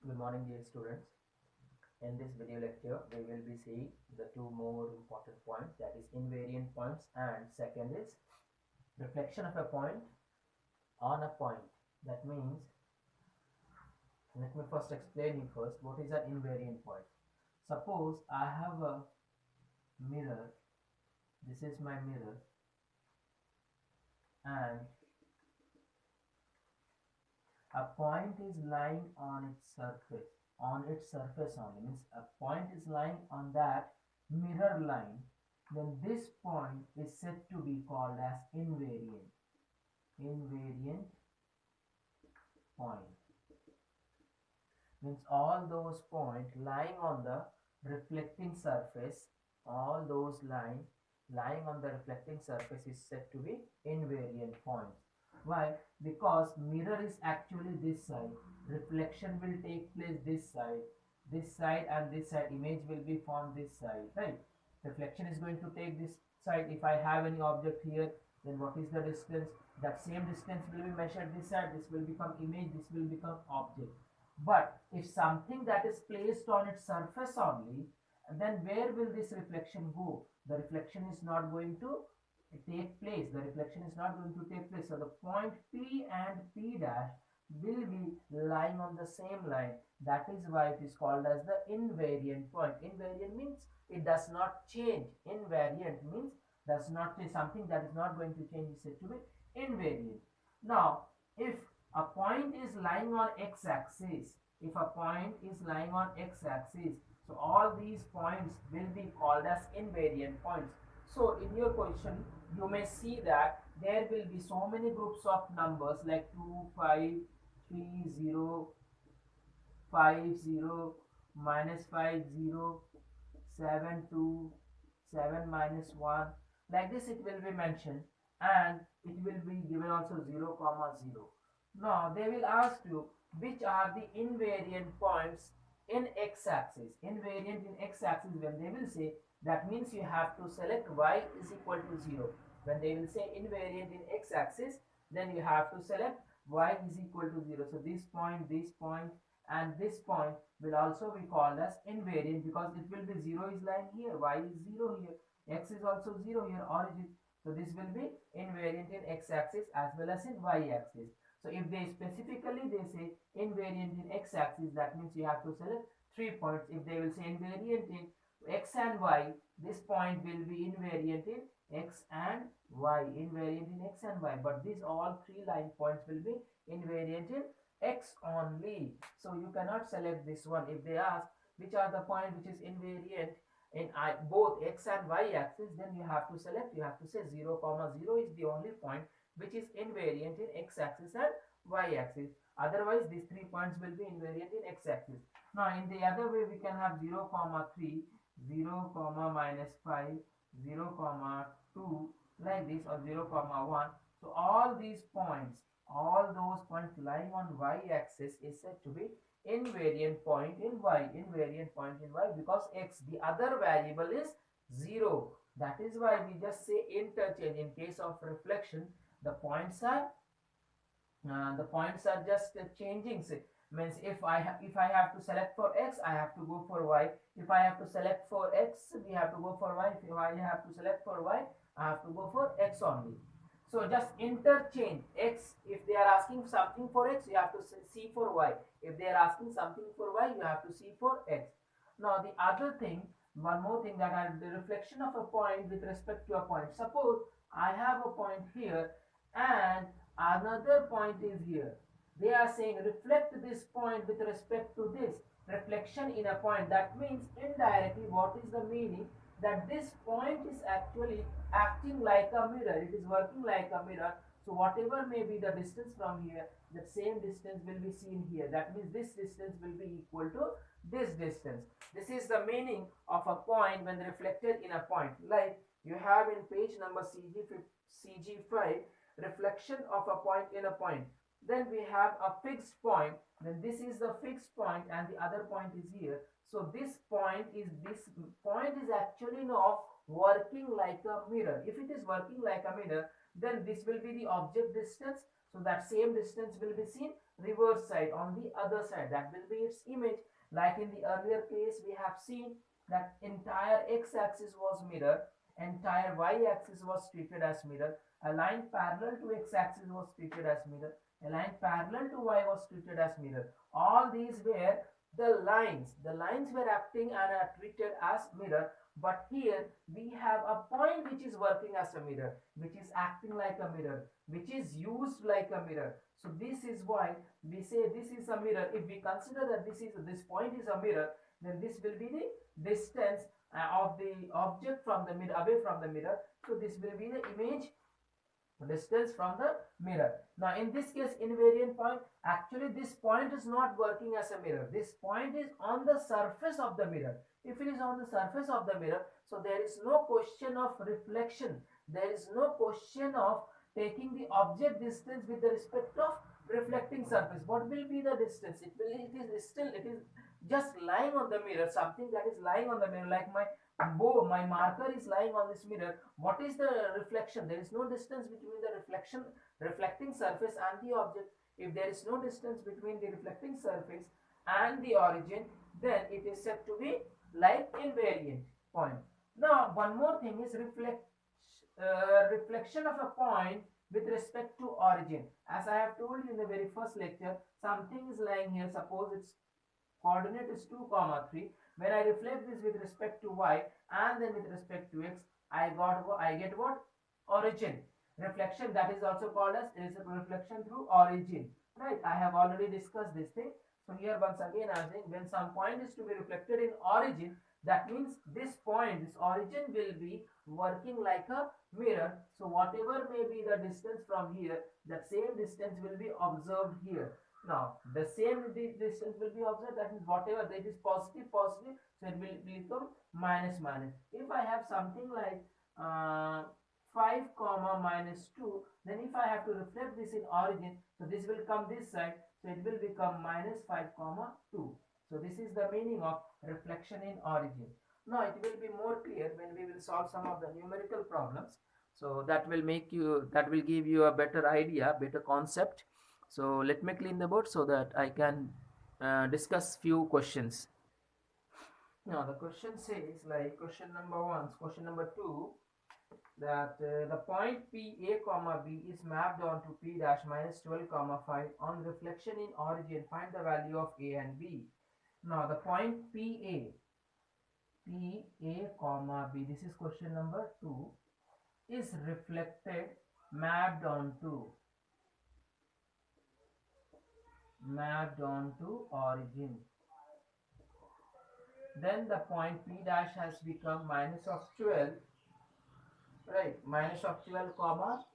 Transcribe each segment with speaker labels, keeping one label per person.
Speaker 1: Good morning, dear students. In this video lecture, we will be seeing the two more important points, that is invariant points, and second is reflection of a point on a point. That means, let me first explain you first what is an invariant point. Suppose I have a mirror, this is my mirror, and a point is lying on its surface only, means a point is lying on that mirror line, then this point is said to be called as invariant point. Means all those points lying on the reflecting surface, all those lying on the reflecting surface is said to be invariant points. Why? Because mirror is actually this side, reflection will take place this side and this side, image will be formed this side, right? Reflection is going to take this side. If I have any object here, then what is the distance? That same distance will be measured this side, this will become image, this will become object. But if something that is placed on its surface only, then where will this reflection go? The reflection is not going to take place. The reflection is not going to take place. So the point P and P dash will be lying on the same line. That is why it is called as the invariant point. Invariant means it does not change. Invariant means does not change. Something that is not going to change is said to be invariant. Now, if a point is lying on x-axis, if a point is lying on x-axis, so all these points will be called as invariant points. So in your question, you may see that there will be so many groups of numbers like 2, 5, 3, 0, 5, 0, minus 5, 0, 7, 2, 7, minus 1. Like this it will be mentioned, and it will be given also 0, comma 0. Now they will ask you which are the invariant points in x-axis. Invariant in x-axis, when they will say, that means you have to select y is equal to 0. When they will say invariant in x-axis, then you have to select y is equal to 0. So this point, and this point will also be called as invariant, because it will be 0 is lying here, y is 0 here, x is also 0 here, origin. So this will be invariant in x-axis as well as in y-axis. So if they specifically they say invariant in x-axis, that means you have to select 3 points. If they will say invariant in x and y, this point will be invariant in x and y, invariant in x and y. But these all 3 line points will be invariant in x only. So you cannot select this one. If they ask which are the point which is invariant in both x and y axis, then you have to select, you have to say 0, comma 0 is the only point which is invariant in x-axis and y-axis. Otherwise, these 3 points will be invariant in x-axis. Now, in the other way, we can have 0, comma 3, 0, comma minus 5, 0, comma 2, like this, or 0, comma 1. So, all these points, all those points lying on y-axis is said to be invariant point in y, because x, the other variable is 0. That is why we just say interchange. In case of reflection, the points are just changing. Means if I have to select for x, I have to go for y. If I have to select for x, we have to go for y. If I have to select for y, I have to go for x only. So just interchange x. If they are asking something for x, you have to see for y. If they are asking something for y, you have to see for x. Now the other thing, one more thing, that are the reflection of a point with respect to a point. Suppose I have a point here and another point is here. They are saying reflect this point with respect to this. Reflection in a point, that means indirectly what is the meaning, that this point is actually acting like a mirror, it is working like a mirror. So whatever may be the distance from here, the same distance will be seen here. That means this distance will be equal to this distance. This is the meaning of a point when reflected in a point. Like you have in page number CG5, reflection of a point in a point. Then we have a fixed point, then this is the fixed point and the other point is here. So this point is actually now working like a mirror. If it is working like a mirror, then this will be the object distance, so that same distance will be seen. reverse side, on the other side, that will be its image. Like in the earlier case we have seen that entire x-axis was mirror, entire y-axis was treated as mirror, a line parallel to x-axis was treated as mirror, a line parallel to y was treated as mirror. All these were the lines were acting and are treated as mirror. But here we have a point which is working as a mirror, which is acting like a mirror, which is used like a mirror. So this is why we say this is a mirror. If we consider that this point is a mirror, then this will be the distance of the object from the mirror, away from the mirror. So this will be the image distance from the mirror. Now in this case, invariant point, actually this point is not working as a mirror. This point is on the surface of the mirror. If it is on the surface of the mirror, so there is no question of reflection, there is no question of taking the object distance with the respect of reflecting surface. What will be the distance? It is just lying on the mirror, something that is lying on the mirror, like my marker is lying on this mirror. What is the reflection? There is no distance between the reflecting surface and the object. If there is no distance between the reflecting surface and the origin, then it is said to be like invariant point. Now one more thing is reflection of a point with respect to origin. As I have told you in the very first lecture, something is lying here. Suppose its coordinate is 2 comma 3. When I reflect this with respect to y and then with respect to x, I get what? Origin. Reflection, that is also called as reflection through origin. Right? I have already discussed this thing. So here once again I am saying, when some point is to be reflected in origin, that means this point, this origin will be working like a mirror. So whatever may be the distance from here, that same distance will be observed here. Now the same distance will be observed, that means whatever that is positive, so it will become minus. If I have something like 5 comma minus 2, then if I have to reflect this in origin, so this will come this side, so it will become minus 5 comma 2. So this is the meaning of reflection in origin. Now it will be more clear when we will solve some of the numerical problems. So that will give you a better idea, better concept. So let me clean the board so that I can discuss few questions. Now the question says, like question number 1, question number 2, that the point P A comma B is mapped onto P dash minus 12 comma 5 on reflection in origin. Find the value of A and B. Now the point P A comma B, this is question number 2, is reflected, mapped onto origin. Then the point P dash has become minus of 12, right, minus of 12 comma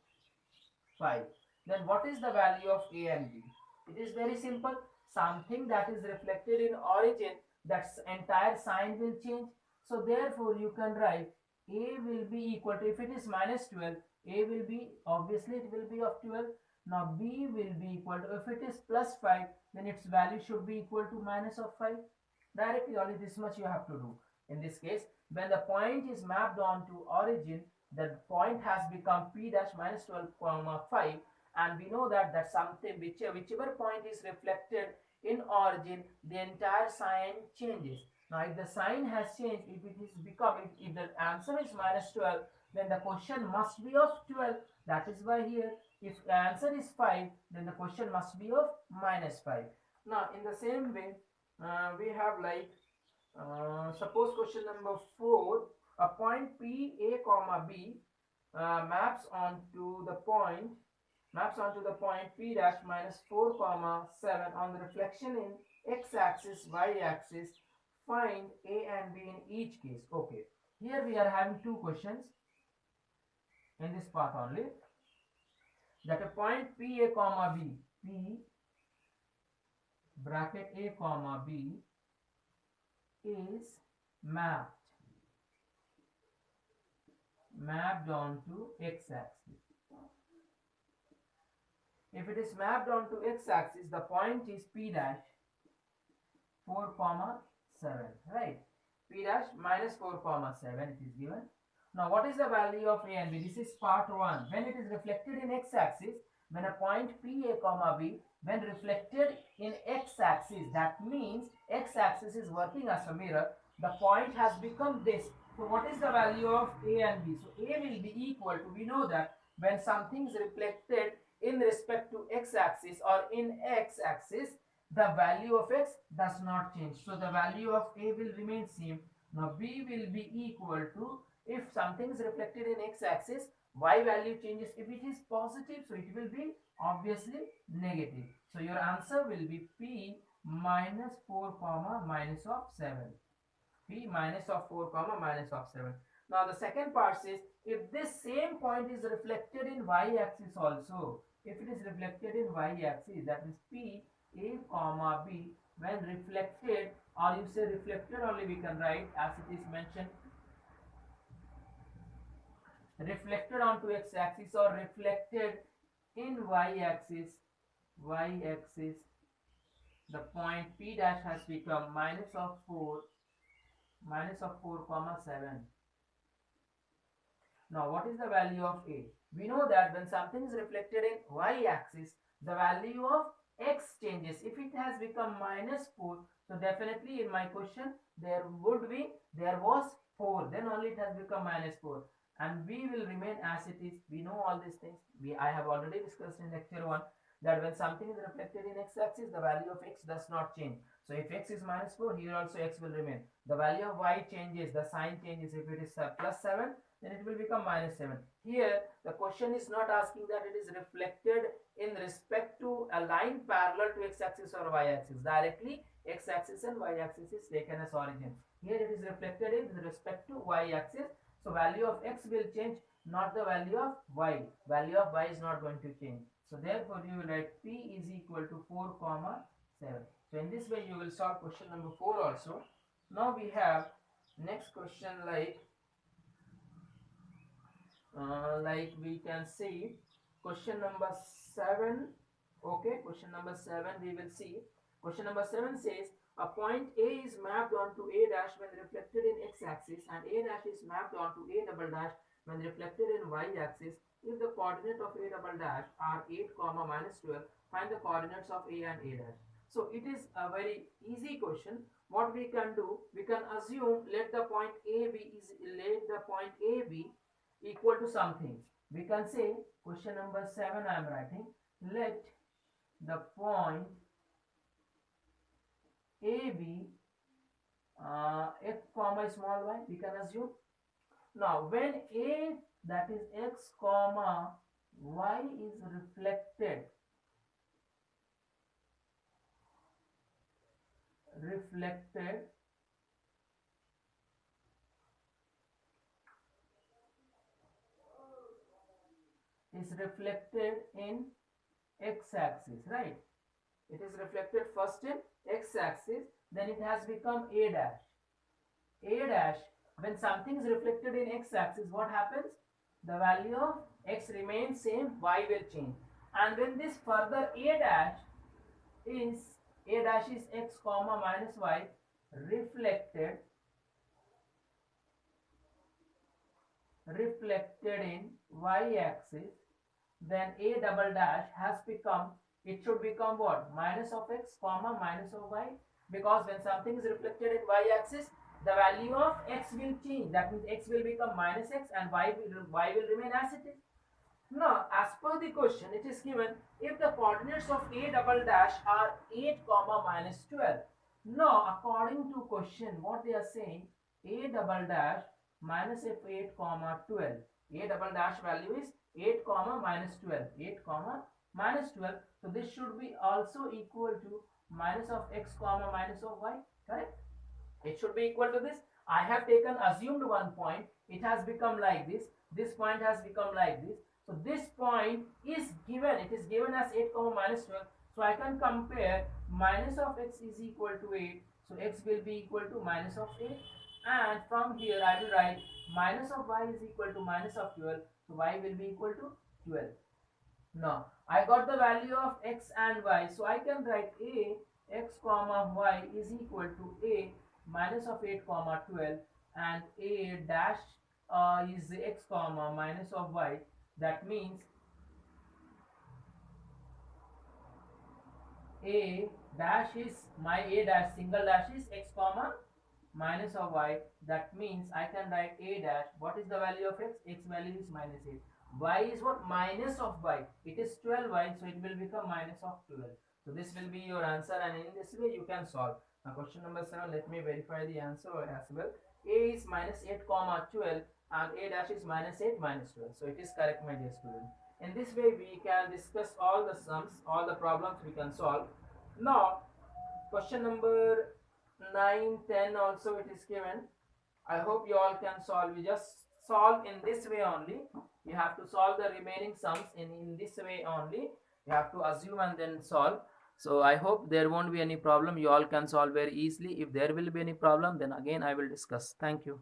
Speaker 1: 5. Then what is the value of A and B? It is very simple. Something that is reflected in origin, that entire sign will change. So therefore you can write A will be equal to, if it is minus 12, A will be, obviously it will be of 12. Now B will be equal to, if it is plus 5, then its value should be equal to minus of 5. Directly only this much you have to do. In this case, when the point is mapped onto origin, the point has become P dash minus 12 comma 5, and we know that something, whichever point is reflected in origin, the entire sign changes. Now if the sign has changed, if it is become, if the answer is minus 12, then the question must be of 12. That is why here, if the answer is 5, then the question must be of minus 5. Now in the same way, we have like suppose question number 4, a point P A comma B maps onto the point P dash minus 4 comma 7 on the reflection in x axis, y axis. Find A and B in each case. Okay, here we are having two questions in this part only, that a point P A comma B, P bracket A comma B is mapped onto x-axis. If it is mapped onto x-axis, the point is P dash 4 comma 7, right? P dash minus 4 comma 7 it is given. Now what is the value of A and B? This is part 1. When it is reflected in x-axis, when a point P A comma B when reflected in x-axis, that means x-axis is working as a mirror, the point has become this. So what is the value of a and b? So a will be equal to, we know that when something is reflected in respect to x-axis or in x-axis, the value of x does not change, so the value of a will remain same. Now b will be equal to, if something is reflected in x-axis, y value changes. If it is positive, so it will be obviously negative. So your answer will be p minus 4 comma minus of 7. P minus of 4 comma minus of 7. Now the second part says, if this same point is reflected in y-axis also, if it is reflected in y-axis, that means p a comma b when reflected, or you say reflected only, we can write as it is mentioned, reflected onto x-axis or reflected in y-axis, the point p dash has become minus of 4 comma 7. Now what is the value of a? We know that when something is reflected in y-axis, the value of x changes. If it has become minus 4, so definitely in my question there was 4, then only it has become minus 4, and b will remain as it is. We know all these things. I have already discussed in lecture 1 that when something is reflected in x-axis, the value of x does not change. So if x is minus 4, here also x will remain. The value of y changes, the sign changes. If it is plus 7, then it will become minus 7. Here the question is not asking that it is reflected in respect to a line parallel to x-axis or y-axis. Directly x-axis and y-axis is taken as origin. Here it is reflected in respect to y-axis. So value of x will change, not the value of y. Value of y is not going to change. So therefore you will write p is equal to 4 comma 7. So in this way you will solve question number 4 also. Now we have next question, like we can see question number 7. Okay, question number 7 we will see. Question number 7 says a point A is mapped onto A dash when reflected in x-axis, and A dash is mapped onto A double dash when reflected in y-axis. If the coordinate of A double dash are 8 comma minus 12, find the coordinates of A and A dash. So it is a very easy question. What we can do, we can assume let the point A be equal to something. We can say question number 7 I am writing, let the point A be x comma small y, we can assume. Now when A, that is x comma y, is reflected in x-axis, right? It is reflected first in x-axis, then it has become A dash. A dash, when something is reflected in x-axis, what happens? The value of x remains same, y will change. And when this further A dash is x comma minus y reflected in y-axis, then A double dash has become, it should become what? Minus of x comma minus of y, because when something is reflected in y-axis, the value of x will change. That means x will become minus x and y will remain as it is. Now, as per the question, it is given if the coordinates of A double dash are 8 comma minus 12. Now, according to question, what they are saying, A double dash minus f 8 comma 12. A double dash value is 8 comma minus 12. 8 comma minus 12. So this should be also equal to minus of x comma minus of y. Correct? It should be equal to this. I have taken assumed one point. It has become like this. This point has become like this. So this point is given. It is given as 8 comma minus 12. So I can compare minus of x is equal to 8. So x will be equal to minus of 8. And from here I will write minus of y is equal to minus of 12. So y will be equal to 12. Now I got the value of x and y. So I can write a x comma y is equal to a minus of 8 comma 12, and a dash is x comma minus of y. That means a dash is my a dash single dash is x comma minus of y. That means I can write a dash. What is the value of x? X value is minus 8. Y is what? Minus of y. It is 12y, so it will become minus of 12. So this will be your answer, and in this way you can solve. Now question number 7, let me verify the answer as well. A is minus 8 comma 12 and a dash is minus 8 minus 12. So it is correct, my dear student. In this way we can discuss all the sums, all the problems we can solve. Now question number 9, 10 also it is given. I hope you all can solve. We just solve in this way only. You have to solve the remaining sums in this way only. You have to assume and then solve. So I hope there won't be any problem. You all can solve very easily. If there will be any problem, then again I will discuss. Thank you.